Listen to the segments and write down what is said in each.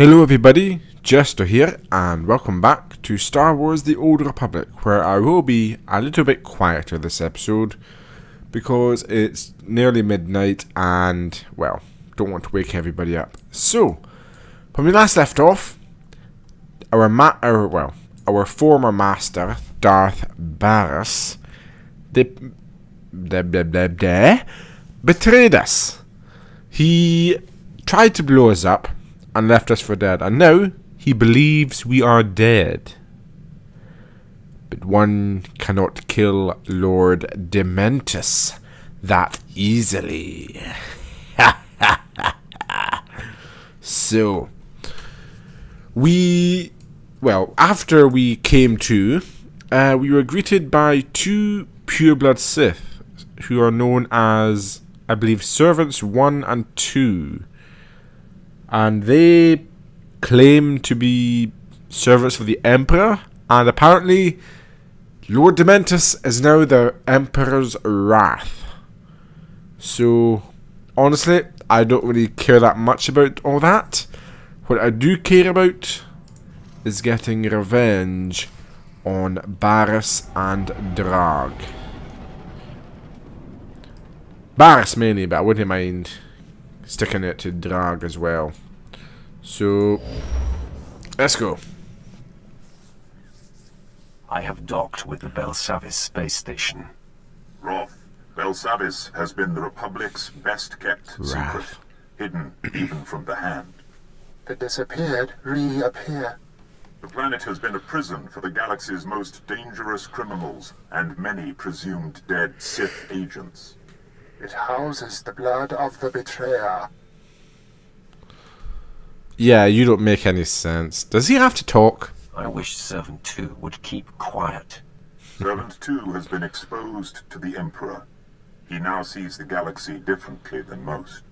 Hello everybody, Jester here, and welcome back to Star Wars The Old Republic, where I will be a little bit quieter this episode, because it's nearly midnight and, well, don't want to wake everybody up. So, when we last left off, our former master, Darth Baras, betrayed us. He tried to blow us up and left us for dead, and now he believes we are dead. But one cannot kill Lord Dementus that easily. So, after we came to, we were greeted by two pureblood Sith, who are known as, I believe, Servants 1 and 2. And they claim to be servants of the Emperor, and apparently Lord Dementus is now the Emperor's wrath. So, honestly, I don't really care that much about all that. What I do care about is getting revenge on Baras and Drag. Baras mainly, but I wouldn't mind sticking it to Drag as well. So, let's go. I have docked with the Belsavis space station. Roth, Belsavis has been the Republic's best-kept secret, hidden even from the Hand. The disappeared reappear. The planet has been a prison for the galaxy's most dangerous criminals and many presumed dead Sith agents. It houses the blood of the betrayer. Yeah, you don't make any sense. Does he have to talk? I wish Servant 2 would keep quiet. Servant 2 has been exposed to the Emperor. He now sees the galaxy differently than most.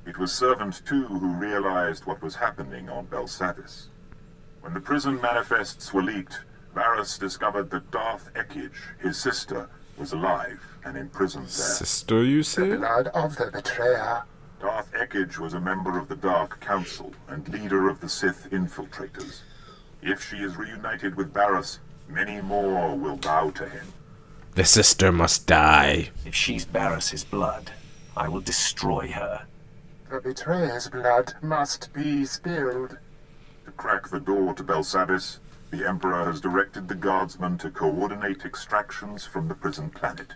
It was Servant 2 who realized what was happening on Belsavis. When the prison manifests were leaked, Baras discovered that Darth Ekage, his sister, was alive and imprisoned there. Sister, you say? The blood of the betrayer. Darth Ekage was a member of the Dark Council and leader of the Sith infiltrators. If she is reunited with Baras, many more will bow to him. The sister must die. If she's Baras's blood, I will destroy her. The betrayer's blood must be spilled. To crack the door to Belsavis, the Emperor has directed the guardsmen to coordinate extractions from the prison planet.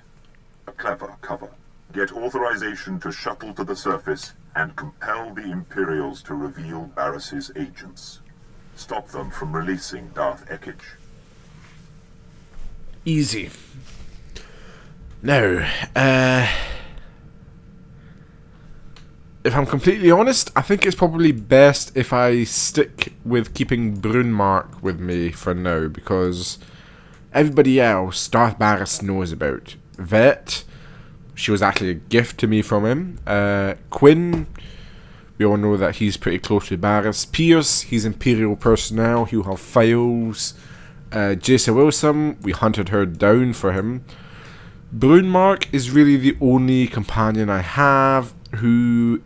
A clever cover. Get authorization to shuttle to the surface and compel the Imperials to reveal Baras's agents. Stop them from releasing Darth Ekage. Easy. Now, if I'm completely honest, I think it's probably best if I stick with keeping Brunmark with me for now, because everybody else Darth Baras knows about. Vet, she was actually a gift to me from him. Quinn, we all know that he's pretty close to Baras. Pierce, he's Imperial personnel, he'll have files. Jace Wilson, we hunted her down for him. Brunmark is really the only companion I have who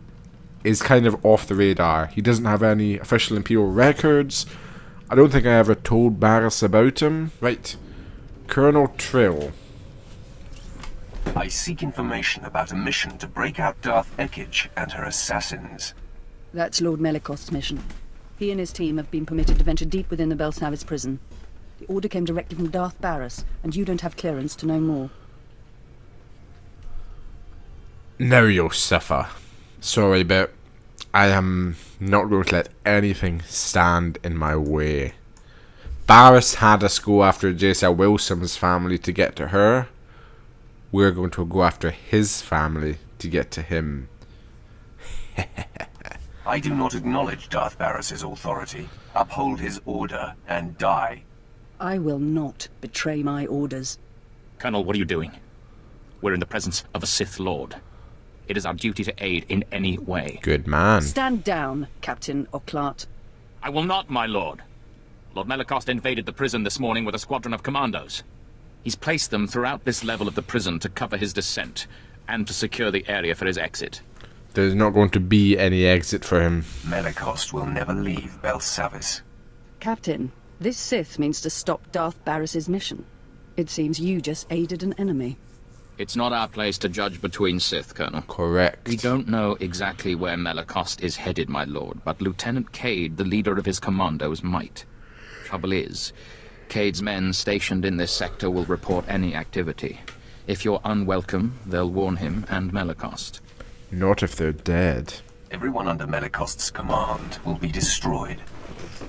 is kind of off the radar. He doesn't have any official Imperial records. I don't think I ever told Baras about him. Right. Colonel Trill. I seek information about a mission to break out Darth Ekage and her assassins. That's Lord Melikos's mission. He and his team have been permitted to venture deep within the Belsavis prison. The order came directly from Darth Baras, and you don't have clearance to know more. Now you'll suffer. Sorry, but I am not going to let anything stand in my way. Baras had us go after Jace Wilson's family to get to her. We're going to go after his family to get to him. I do not acknowledge Darth Baras's authority, uphold his order, and die. I will not betray my orders. Colonel, what are you doing? We're in the presence of a Sith Lord. It is our duty to aid in any way. Good man. Stand down, Captain Oclart. I will not, my lord. Lord Melikos invaded the prison this morning with a squadron of commandos. He's placed them throughout this level of the prison to cover his descent, and to secure the area for his exit. There's not going to be any exit for him. Melicost will never leave Belsavis. Captain, this Sith means to stop Darth Baras' mission. It seems you just aided an enemy. It's not our place to judge between Sith, Colonel. Correct. We don't know exactly where Melicost is headed, my lord, but Lieutenant Cade, the leader of his commandos, might. Trouble is, Cade's men stationed in this sector will report any activity. If you're unwelcome, they'll warn him and Melicost. Not if they're dead. Everyone under Melicost's command will be destroyed.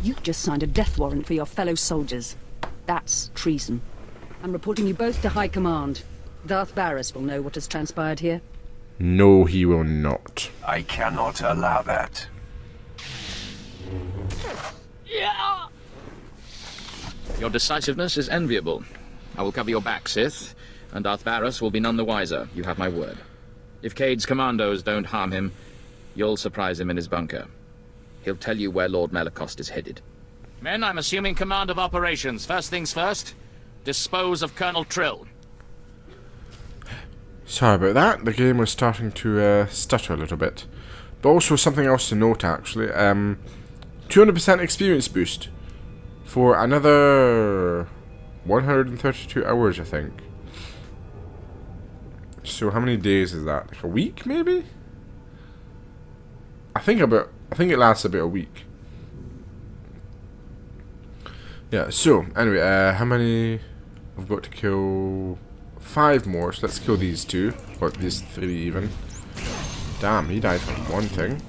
You just signed a death warrant for your fellow soldiers. That's treason. I'm reporting you both to High Command. Darth Baras will know what has transpired here. No, he will not. I cannot allow that. Your decisiveness is enviable. I will cover your back, Sith, and Darth Baras will be none the wiser. You have my word. If Cade's commandos don't harm him, you'll surprise him in his bunker. He'll tell you where Lord Melicost is headed. Men, I'm assuming command of operations. First things first, dispose of Colonel Trill. Sorry about that. The game was starting to stutter a little bit. But also something else to note, actually. 200% experience boost for another 132 hours, I think. So how many days is that? Like a week, maybe? I think it lasts about a week. Yeah, so, anyway, how many... I've got to kill 5 more, so let's kill these 2. Or these 3 even. Damn, he died from one thing.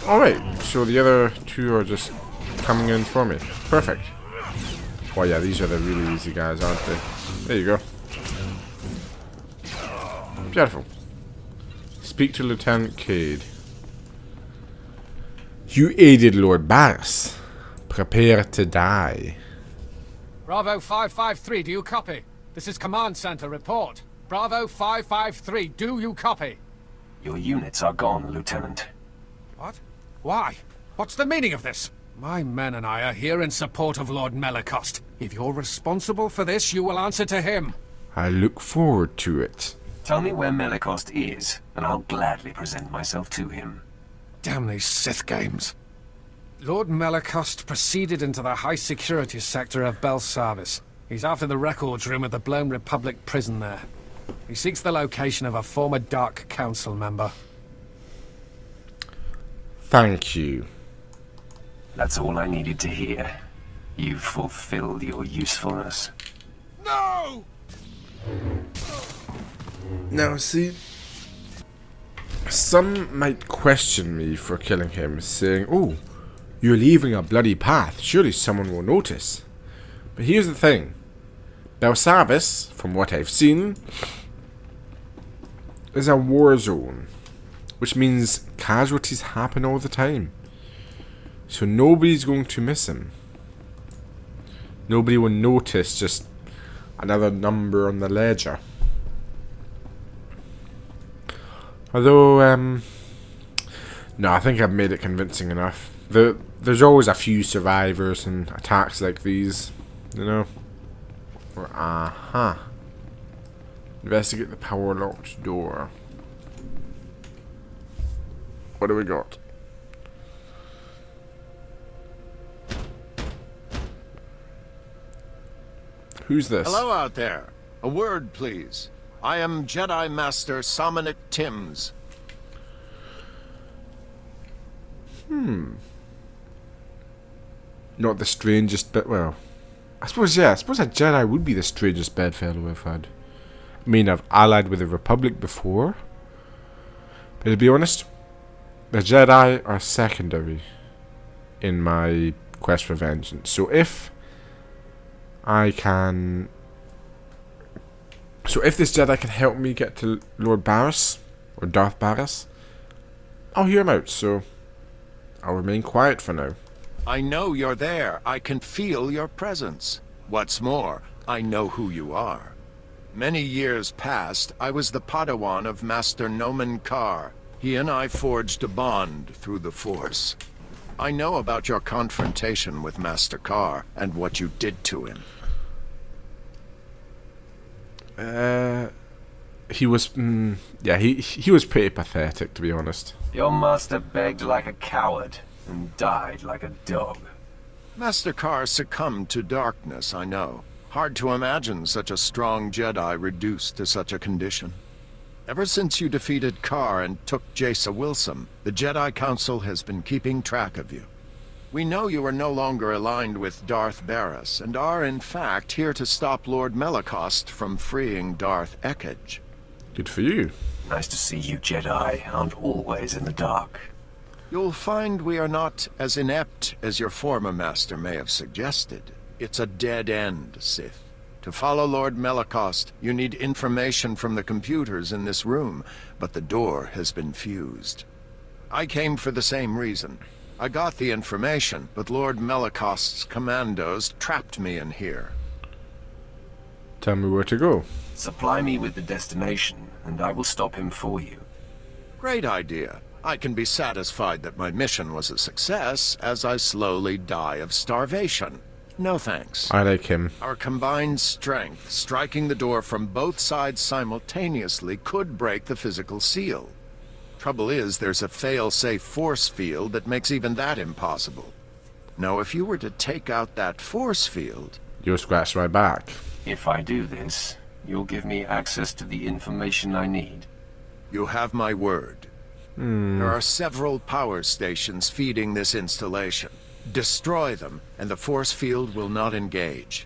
Alright, so the other 2 are just coming in for me. Perfect. Oh yeah, these are the really easy guys, aren't they? There you go. Beautiful. Speak to Lieutenant Cade. You aided Lord Baras. Prepare to die. Bravo 553, do you copy? This is Command Center, report. Bravo 553, do you copy? Your units are gone, Lieutenant. What? Why? What's the meaning of this? My men and I are here in support of Lord Melicost. If you're responsible for this, you will answer to him. I look forward to it. Tell me where Melicost is, and I'll gladly present myself to him. Damn these Sith games. Lord Melicost proceeded into the high-security sector of Belsavis. He's after the records room at the Blown Republic prison there. He seeks the location of a former Dark Council member. Thank you. That's all I needed to hear. You've fulfilled your usefulness. No! Now, see, some might question me for killing him, saying, "Oh, you're leaving a bloody path. Surely someone will notice." But here's the thing. Belsavis, from what I've seen, is a war zone, which means casualties happen all the time. So nobody's going to miss him. Nobody will notice just another number on the ledger. Although, no, I think I've made it convincing enough. There's always a few survivors in attacks like these, you know. Or, investigate the power-locked door. What do we got? Who's this? Hello out there. A word, please. I am Jedi Master Samanic Timms. Not the strangest bit. Well, I suppose, yeah. I suppose a Jedi would be the strangest bedfellow I've had. I mean, I've allied with the Republic before. But to be honest, the Jedi are secondary in my quest for vengeance. So if I can... So if this Jedi can help me get to Lord Baras, or Darth Baras, I'll hear him out, so I'll remain quiet for now. I know you're there. I can feel your presence. What's more, I know who you are. Many years past, I was the Padawan of Master Nomen Karr. He and I forged a bond through the Force. I know about your confrontation with Master Karr and what you did to him. he was, yeah, he was pretty pathetic, to be honest. Your master begged like a coward and died like a dog. Master Carr succumbed to darkness, I know. Hard to imagine such a strong Jedi reduced to such a condition. Ever since you defeated Carr and took Jace Wilson, the Jedi Council has been keeping track of you. We know you are no longer aligned with Darth Baras, and are in fact here to stop Lord Melicost from freeing Darth Ekage. Good for you. Nice to see you Jedi aren't always in the dark. You'll find we are not as inept as your former master may have suggested. It's a dead end, Sith. To follow Lord Melicost, you need information from the computers in this room, but the door has been fused. I came for the same reason. I got the information, but Lord Melicost's commandos trapped me in here. Tell me where to go. Supply me with the destination, and I will stop him for you. Great idea. I can be satisfied that my mission was a success as I slowly die of starvation. No thanks. I like him. Our combined strength, striking the door from both sides simultaneously, could break the physical seal. Trouble is, there's a fail-safe force field that makes even that impossible. Now, if you were to take out that force field... You'll scratch my back. If I do this, you'll give me access to the information I need. You have my word. There are several power stations feeding this installation. Destroy them, and the force field will not engage.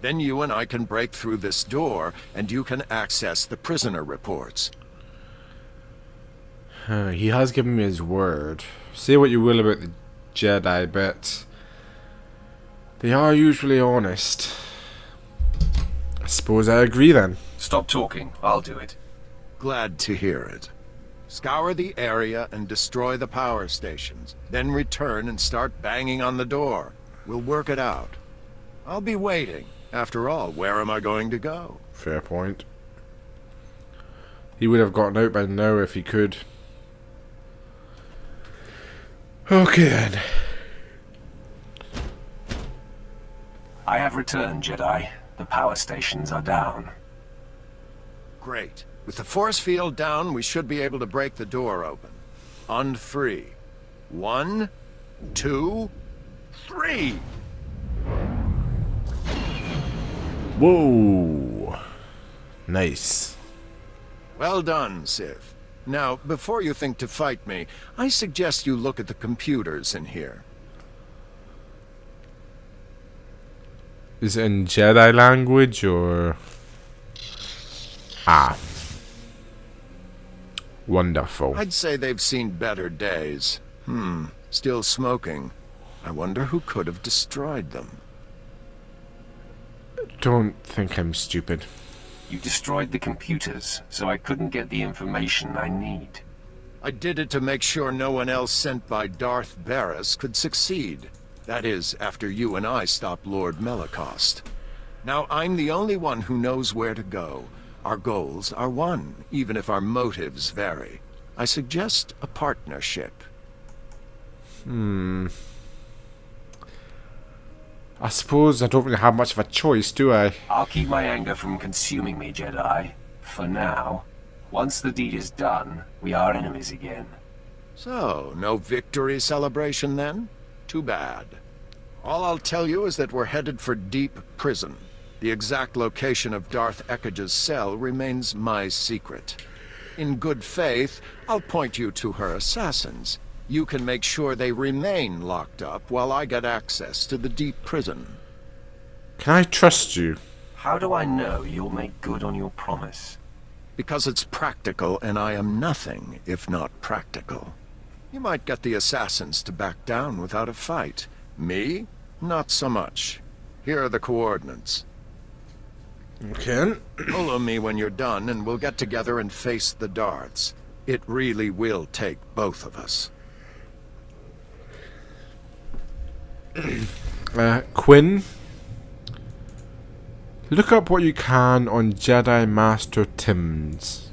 Then you and I can break through this door, and you can access the prisoner reports. He has given me his word. Say what you will about the Jedi, but they are usually honest. I suppose I agree then. Stop talking, I'll do it. Glad to hear it. Scour the area and destroy the power stations. Then return and start banging on the door. We'll work it out. I'll be waiting. After all, where am I going to go? Fair point. He would have gotten out by now if he could. Okay then. I have returned, Jedi. The power stations are down. Great. With the force field down, we should be able to break the door open. On 3. 1, 2, 3! Whoa! Nice. Well done, Sith. Now, before you think to fight me, I suggest you look at the computers in here. Is it in Jedi language or... Ah. Wonderful. I'd say they've seen better days. Still smoking. I wonder who could have destroyed them. Don't think I'm stupid. You destroyed the computers, so I couldn't get the information I need. I did it to make sure no one else sent by Darth Baras could succeed. That is, after you and I stopped Lord Melicost. Now I'm the only one who knows where to go. Our goals are one, even if our motives vary. I suggest a partnership. I suppose I don't really have much of a choice, do I? I'll keep my anger from consuming me, Jedi. For now. Once the deed is done, we are enemies again. So, no victory celebration then? Too bad. All I'll tell you is that we're headed for Deep Prison. The exact location of Darth Ekage's cell remains my secret. In good faith, I'll point you to her assassins. You can make sure they remain locked up while I get access to the Deep Prison. Can I trust you? How do I know you'll make good on your promise? Because it's practical, and I am nothing if not practical. You might get the assassins to back down without a fight. Me? Not so much. Here are the coordinates. Okay. Follow me when you're done, and we'll get together and face the Darths. It really will take both of us. Quinn, look up what you can on Jedi Master Tim's.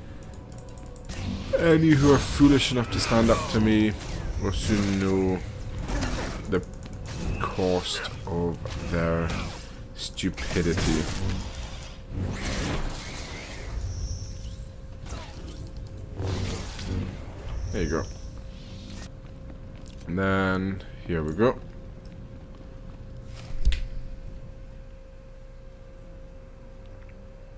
Any who are foolish enough to stand up to me will soon know the cost of their stupidity. There you go. And then, here we go.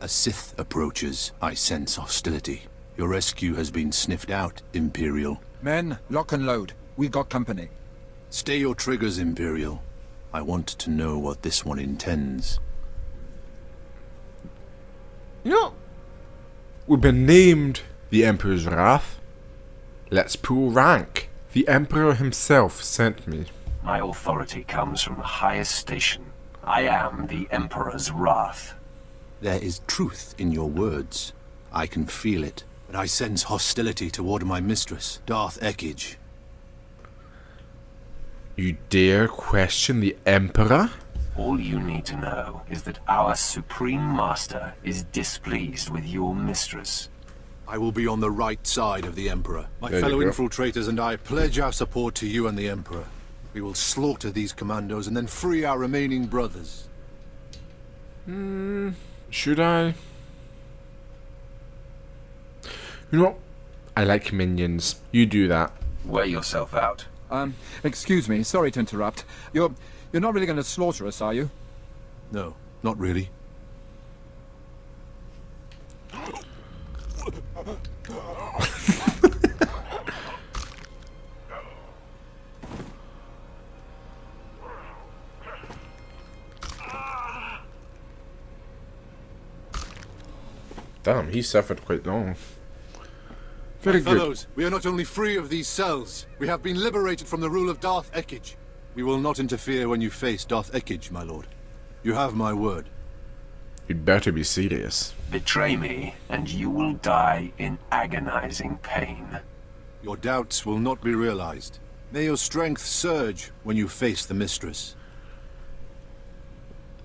A Sith approaches. I sense hostility. Your rescue has been sniffed out, Imperial. Men, lock and load. We got company. Stay your triggers, Imperial. I want to know what this one intends. You know, we've been named the Emperor's Wrath. Let's pull rank. The Emperor himself sent me. My authority comes from the highest station. I am the Emperor's Wrath. There is truth in your words. I can feel it, but I sense hostility toward my mistress, Darth Ekage. You dare question the Emperor? All you need to know is that our Supreme Master is displeased with your mistress. I will be on the right side of the Emperor. My There you fellow go. infiltrators and I pledge our support to you and the Emperor. We will slaughter these commandos and then free our remaining brothers. Should I? You know what? I like minions. You do that. Wear yourself out. Excuse me, sorry to interrupt. You're not really going to slaughter us, are you? No, not really. Damn, he suffered quite long. Very good. Fellows, we are not only free of these cells, we have been liberated from the rule of Darth Ekage. We will not interfere when you face Darth Ekage, my lord. You have my word. You'd better be serious. Betray me, and you will die in agonizing pain. Your doubts will not be realized. May your strength surge when you face the mistress.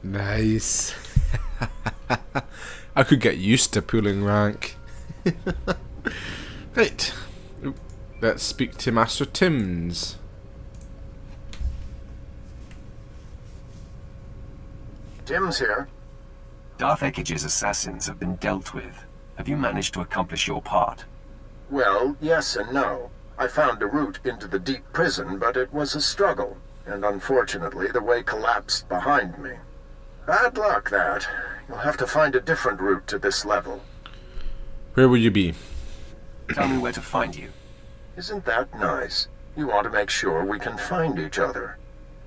Nice. I could get used to pulling rank. Right. Let's speak to Master Timms. Tim's here. Darth Ekage's assassins have been dealt with. Have you managed to accomplish your part? Well, yes and no. I found a route into the deep prison, but it was a struggle, and unfortunately the way collapsed behind me. Bad luck, that. You'll have to find a different route to this level. Where will you be? Tell me where to find you. Isn't that nice? You want to make sure we can find each other.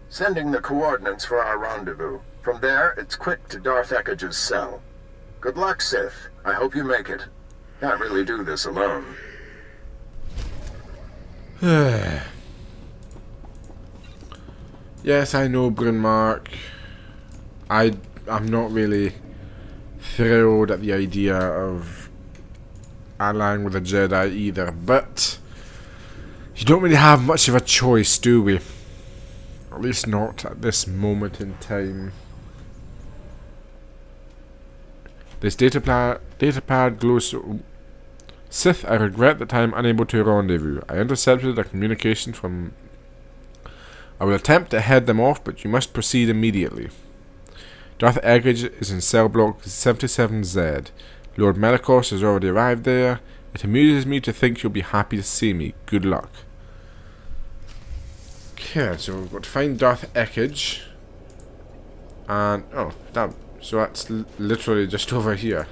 Sending the coordinates for our rendezvous. From there, it's quick to Darth Ekage's cell. Good luck, Sith. I hope you make it. Can't really do this alone. Yes, I know, Brunmark. I'm not really thrilled at the idea of allying with a Jedi either, but you don't really have much of a choice, do we? At least not at this moment in time. This datapad glows so... Sith, I regret that I am unable to rendezvous. I intercepted a communication from... I will attempt to head them off, but you must proceed immediately. Darth Ekage is in cell block 77Z. Lord Dementus has already arrived there. It amuses me to think you'll be happy to see me. Good luck. Okay, so we've got to find Darth Ekage. And, oh, damn. So that's literally just over here.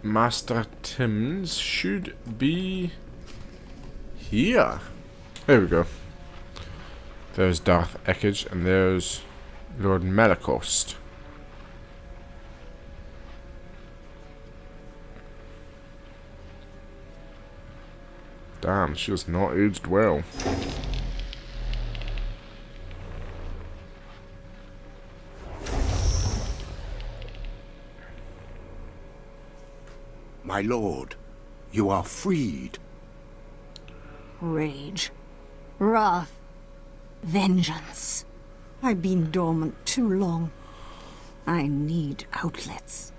Master Timms should be here. There we go. There's Darth Ekage, and there's Lord Dementus. Damn, she has not aged well. My lord, you are freed. Rage. Wrath. Vengeance. I've been dormant too long. I need outlets.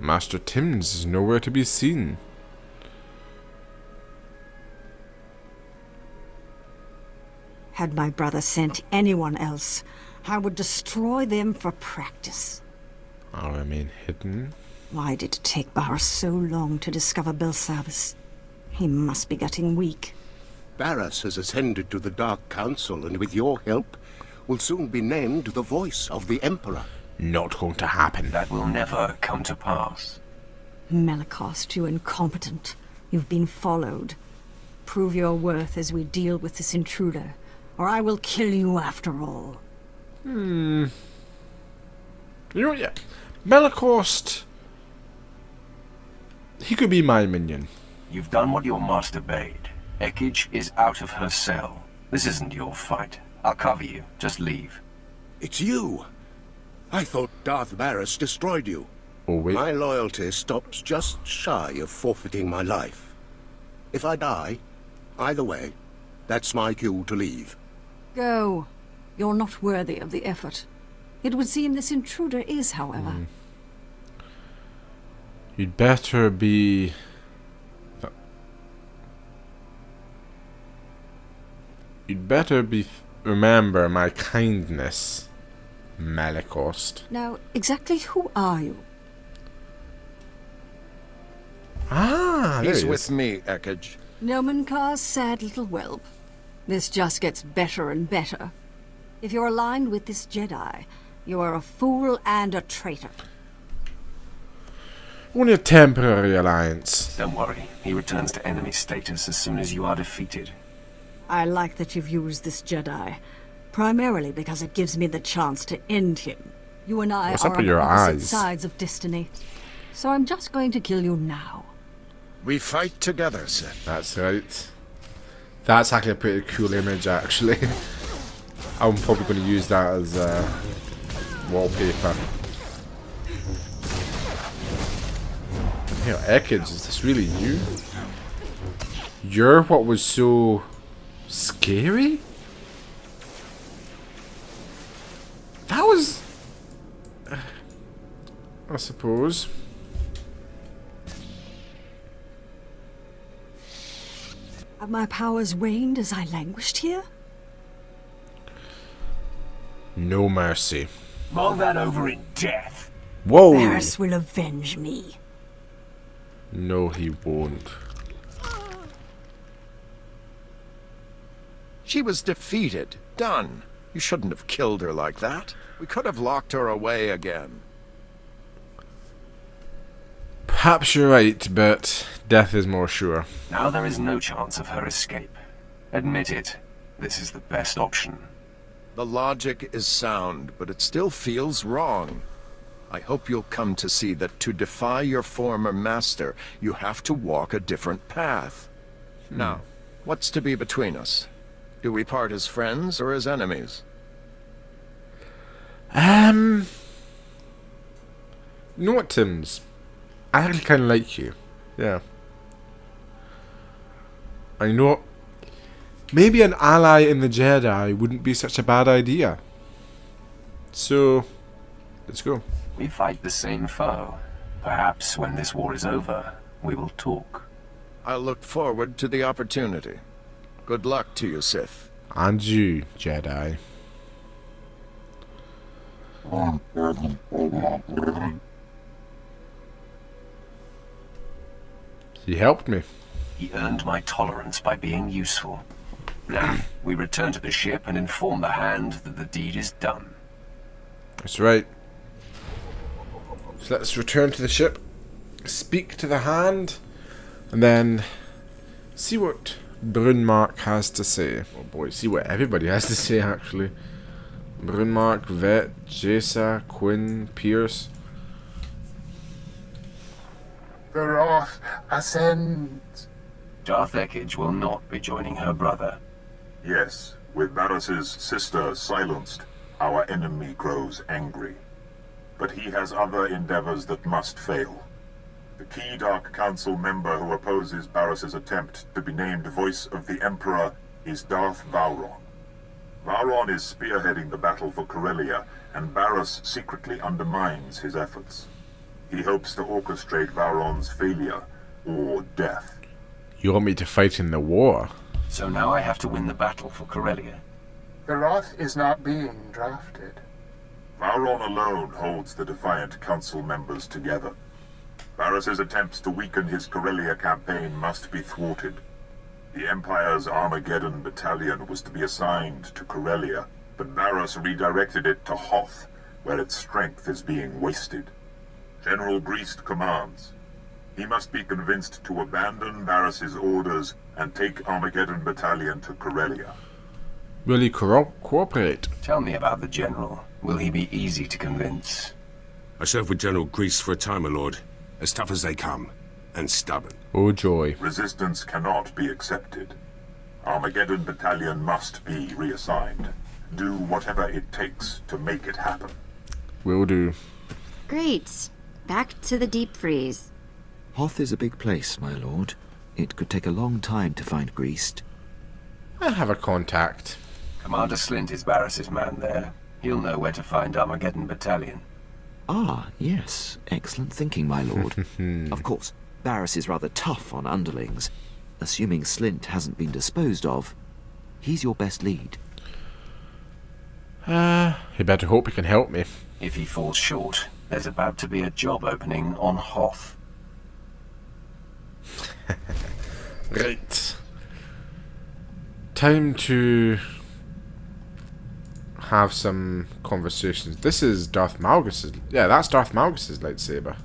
Master Timms is nowhere to be seen. Had my brother sent anyone else, I would destroy them for practice. I'll remain hidden. Why did it take Baras so long to discover Belsavis? He must be getting weak. Baras has ascended to the Dark Council, and with your help, will soon be named the voice of the Emperor. Not going to happen. That will never come to pass. Malakost, you incompetent. You've been followed. Prove your worth as we deal with this intruder, or I will kill you after all. You know what, yeah. Malakost... He could be my minion. You've done what your master bade. Ekij is out of her cell. This isn't your fight. I'll cover you. Just leave. It's you! I thought Darth Baras destroyed you. Oh, wait. My loyalty stops just shy of forfeiting my life. If I die, either way, that's my cue to leave. Go. You're not worthy of the effort. It would seem this intruder is, however. You'd better be... You'd better be... Remember my kindness, Malakost. Now, exactly who are you? Ah, there He's he with is. me, Ekij. Nomenkar's sad little whelp. This just gets better and better. If you're aligned with this Jedi, you are a fool and a traitor. Only a temporary alliance. Don't worry. He returns to enemy status as soon as you are defeated. I like that you've used this Jedi, primarily because it gives me the chance to end him. You and I What's are up on with your opposite eyes? sides of destiny. So I'm just going to kill you now. We fight together, Sith. That's right. That's actually a pretty cool image, actually. I'm probably going to use that as wallpaper. Hey, Ekij, is this really you? You're what was so scary? That was... I suppose. Have my powers waned as I languished here? No mercy. Mull that over in death. Whoa! Baras will avenge me. No, he won't. She was defeated. Done. You shouldn't have killed her like that. We could have locked her away again. Perhaps you're right, but death is more sure. Now there is no chance of her escape. Admit it. This is the best option. The logic is sound, but it still feels wrong. I hope you'll come to see that to defy your former master, you have to walk a different path. Now, what's to be between us? Do we part as friends or as enemies? You know what, Tims? I actually kind of like you. Yeah. I know. Maybe an ally in the Jedi wouldn't be such a bad idea. So, let's go. We fight the same foe. Perhaps when this war is over, we will talk. I'll look forward to the opportunity. Good luck to you, Sith. And you, Jedi. He helped me. He earned my tolerance by being useful. Now, we return to the ship and inform the Hand that the deed is done. That's right. So let's return to the ship, speak to the Hand, and then see what Brunmark has to say. Oh boy, see what everybody has to say, actually. Brunmark, Vet, Jesa, Quinn, Pierce. The wrath ascends. Darth Ekij will not be joining her brother. Yes, with Baras's sister silenced, our enemy grows angry. But he has other endeavors that must fail. The key Dark Council member who opposes Baras's attempt to be named Voice of the Emperor is Darth Vowron. Vowron is spearheading the battle for Corellia, and Baras secretly undermines his efforts. He hopes to orchestrate Vowron's failure, or death. You want me to fight in the war? So now I have to win the battle for Corellia. The wrath is not being drafted. Vowron alone holds the Defiant Council members together. Baras's attempts to weaken his Corellia campaign must be thwarted. The Empire's Armageddon battalion was to be assigned to Corellia, but Baras redirected it to Hoth, where its strength is being wasted. General Greast commands. He must be convinced to abandon Baras's orders and take Armageddon battalion to Corellia. Will he cooperate? Tell me about the General. Will he be easy to convince? I served with General Grease for a time, my lord. As tough as they come, and stubborn. Oh joy. Resistance cannot be accepted. Armageddon battalion must be reassigned. Do whatever it takes to make it happen. Will do. Great. Back to the deep freeze. Hoth is a big place, my lord. It could take a long time to find Greased. I have a contact. Commander Slint is Baras's man there. He'll know where to find Armageddon battalion. Ah, yes. Excellent thinking, my lord. Of course, Baras is rather tough on underlings. Assuming Slint hasn't been disposed of, he's your best lead. You better hope he can help me. If he falls short, there's about to be a job opening on Hoth. Right. Time to have some conversations. This is Darth Malgus's... Yeah, that's Darth Malgus's lightsaber.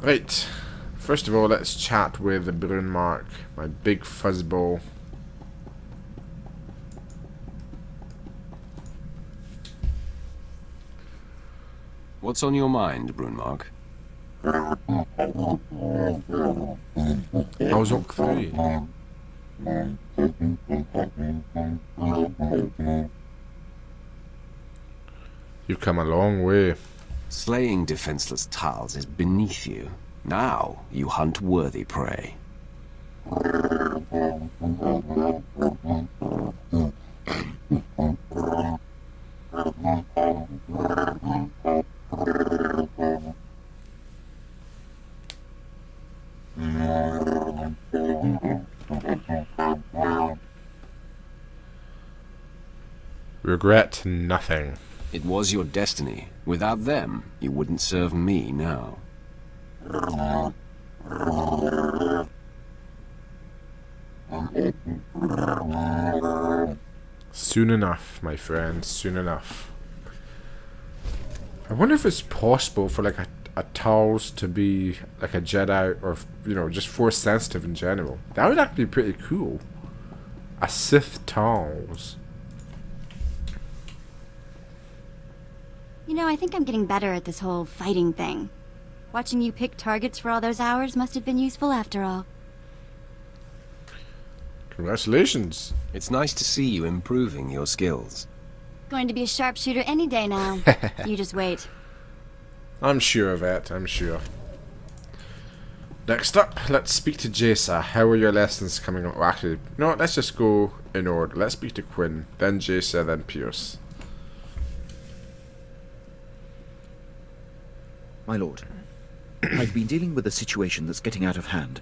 Right. First of all, let's chat with the Brunmark, my big fuzzball. What's on your mind, Brunmark? How's Orc 3? You've come a long way. Slaying defenseless Tals is beneath you. Now you hunt worthy prey. Regret nothing. It was your destiny. Without them, you wouldn't serve me now. Soon enough, my friend, soon enough. I wonder if it's possible for like a Tals to be like a Jedi, or you know, just Force sensitive in general. That would actually be pretty cool. A Sith Tals. You know, I think I'm getting better at this whole fighting thing. Watching you pick targets for all those hours must have been useful after all. Congratulations. It's nice to see you improving your skills. Going to be a sharpshooter any day now. You just wait. I'm sure of it, I'm sure. Next up, let's speak to Jaisa. How are your lessons coming up? Well, actually, no, let's just go in order. Let's speak to Quinn, then Jaisa, then Pierce. My lord, I've been dealing with a situation that's getting out of hand.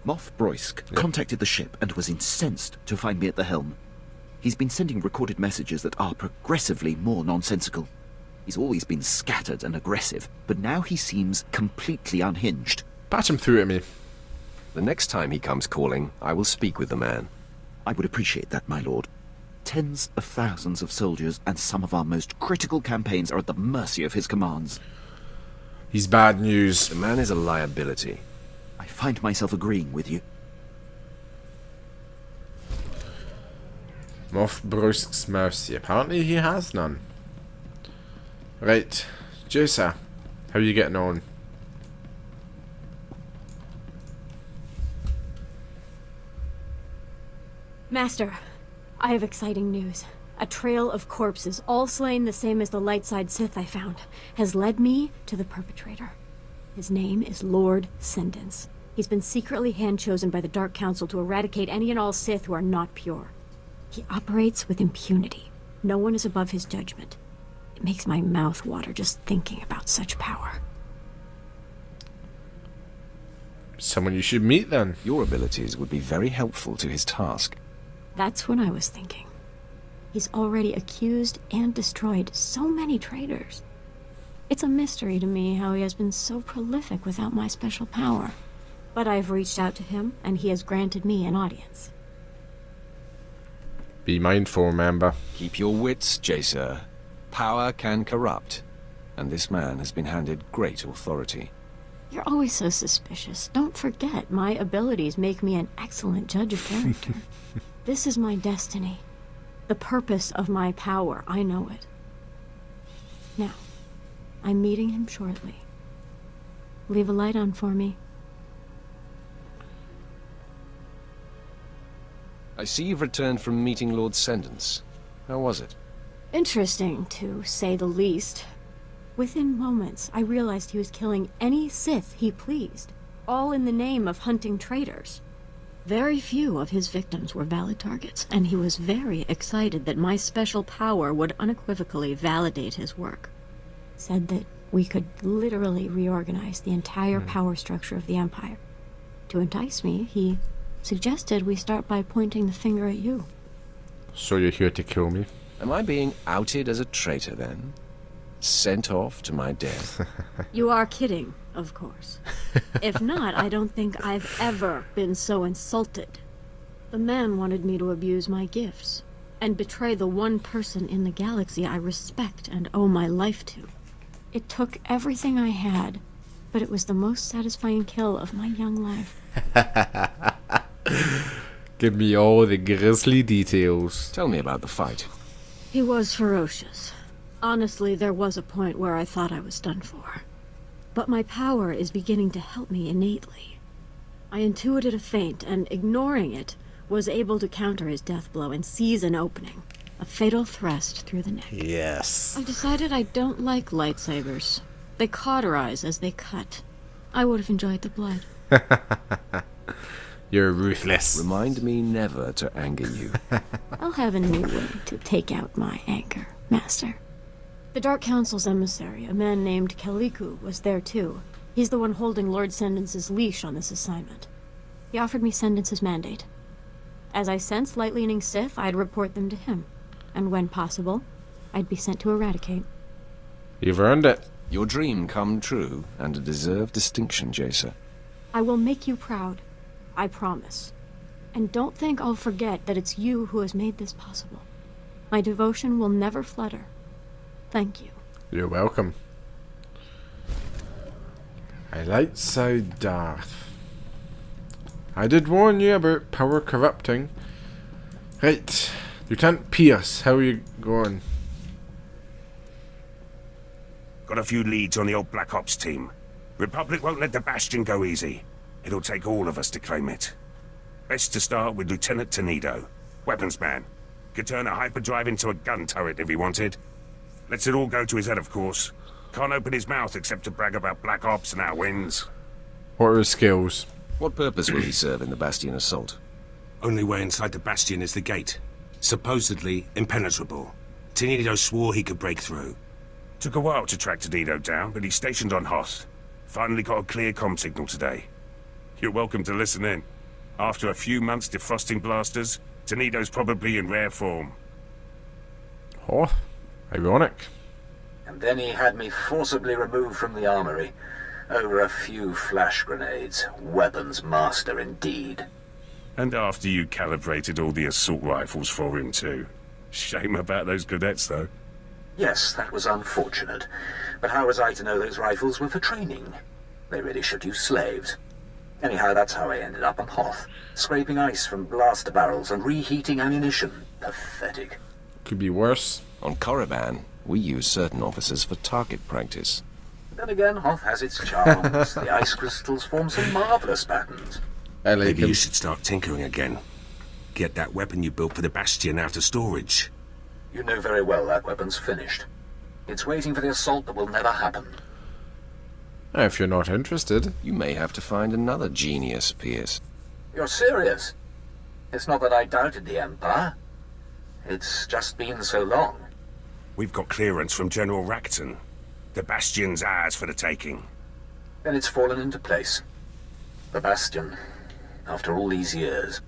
Moff Broysk contacted the ship and was incensed to find me at the helm. He's been sending recorded messages that are progressively more nonsensical. He's always been scattered and aggressive, but now he seems completely unhinged. Patch him through at me. The next time he comes calling, I will speak with the man. I would appreciate that, my lord. Tens of thousands of soldiers and some of our most critical campaigns are at the mercy of his commands. He's bad news. The man is a liability. I find myself agreeing with you. Moff Broysk's mercy. Apparently he has none. Right. Jaisa, how are you getting on? Master, I have exciting news. A trail of corpses, all slain the same as the light-side Sith I found, has led me to the perpetrator. His name is Lord Dementus. He's been secretly hand-chosen by the Dark Council to eradicate any and all Sith who are not pure. He operates with impunity. No one is above his judgment. It makes my mouth water just thinking about such power. Someone you should meet, then. Your abilities would be very helpful to his task. That's what I was thinking. He's already accused and destroyed so many traitors. It's a mystery to me how he has been so prolific without my special power. But I've reached out to him, and he has granted me an audience. Be mindful, remember. Keep your wits, Jacer. Power can corrupt, and this man has been handed great authority. You're always so suspicious. Don't forget, my abilities make me an excellent judge of character. This is my destiny. The purpose of my power, I know it. Now, I'm meeting him shortly. Leave a light on for me. I see you've returned from meeting Lord Dementus. How was it? Interesting, to say the least. Within moments, I realized he was killing any Sith he pleased, all in the name of hunting traitors. Very few of his victims were valid targets, and he was very excited that my special power would unequivocally validate his work. Said that we could literally reorganize the entire power structure of the Empire. To entice me, he suggested we start by pointing the finger at you. So you're here to kill me? Am I being outed as a traitor, then? Sent off to my death? You are kidding, of course. If not, I don't think I've ever been so insulted. The man wanted me to abuse my gifts, and betray the one person in the galaxy I respect and owe my life to. It took everything I had, but it was the most satisfying kill of my young life. Give me all the grisly details. Tell me about the fight. He was ferocious. Honestly, there was a point where I thought I was done for. But my power is beginning to help me innately. I intuited a feint, and ignoring it, was able to counter his death blow and seize an opening. A fatal thrust through the neck. Yes. I decided I don't like lightsabers. They cauterize as they cut. I would have enjoyed the blood. You're ruthless. Remind me never to anger you. I'll have a new way to take out my anger, Master. The Dark Council's emissary, a man named Kaliku, was there too. He's the one holding Lord Sentence's leash on this assignment. He offered me Sentence's mandate. As I sensed light-leaning Sith, I'd report them to him. And when possible, I'd be sent to eradicate. You've earned it. Your dream come true, and a deserved distinction, Jacer. I will make you proud. I promise. And don't think I'll forget that it's you who has made this possible. My devotion will never flutter. Thank you. You're welcome. I light side Darth. I did warn you about power corrupting. Right. Lieutenant Pierce, how are you going? Got a few leads on the old Black Ops team. Republic won't let the Bastion go easy. It'll take all of us to claim it. Best to start with Lieutenant Tenedo. Weapons man. Could turn a hyperdrive into a gun turret if he wanted. Lets it all go to his head, of course. Can't open his mouth except to brag about Black Ops and our wins. What are his skills? What purpose will he serve in the Bastion assault? Only way inside the Bastion is the gate. Supposedly impenetrable. Tenedo swore he could break through. Took a while to track Tenedo down, but he's stationed on Hoth. Finally got a clear comm signal today. You're welcome to listen in. After a few months defrosting blasters, Tenedo's probably in rare form. Oh, ironic. And then he had me forcibly removed from the armory. Over a few flash grenades. Weapons master indeed. And after you calibrated all the assault rifles for him too. Shame about those cadets though. Yes, that was unfortunate. But how was I to know those rifles were for training? They really should use slaves. Anyhow, that's how I ended up on Hoth. Scraping ice from blaster barrels and reheating ammunition. Pathetic. Could be worse. On Korriban, we use certain officers for target practice. Then again, Hoth has its charms. The ice crystals form some marvelous patterns. Maybe you should start tinkering again. Get that weapon you built for the Bastion out of storage. You know very well that weapon's finished. It's waiting for the assault that will never happen. If you're not interested. You may have to find another genius, Pierce. You're serious? It's not that I doubted the Empire. It's just been so long. We've got clearance from General Racton. The Bastion's ours for the taking. Then it's fallen into place. The Bastion. After all these years.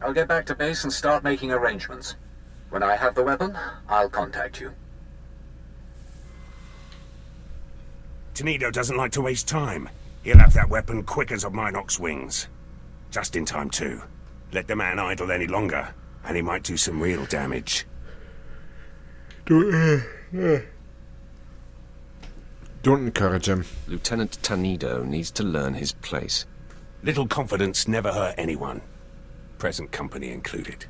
I'll get back to base and start making arrangements. When I have the weapon, I'll contact you. Tenedo doesn't like to waste time. He'll have that weapon quick as a Minox wings. Just in time, too. Let the man idle any longer, and he might do some real damage. Don't encourage him. Lieutenant Tenedo needs to learn his place. Little confidence never hurt anyone. Present company included.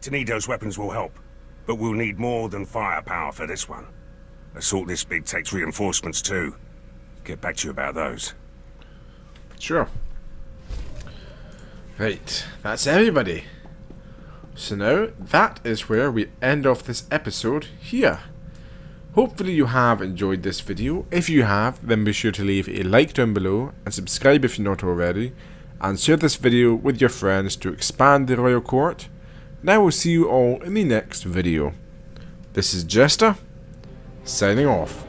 Tenedo's weapons will help, but we'll need more than firepower for this one. Assault this big takes reinforcements too. Get back to you about those. Sure. Right, that's everybody. So now, that is where we end off this episode here. Hopefully you have enjoyed this video. If you have, then be sure to leave a like down below and subscribe if you're not already, and share this video with your friends to expand the Royal Court. And I will see you all in the next video. This is Jester, signing off.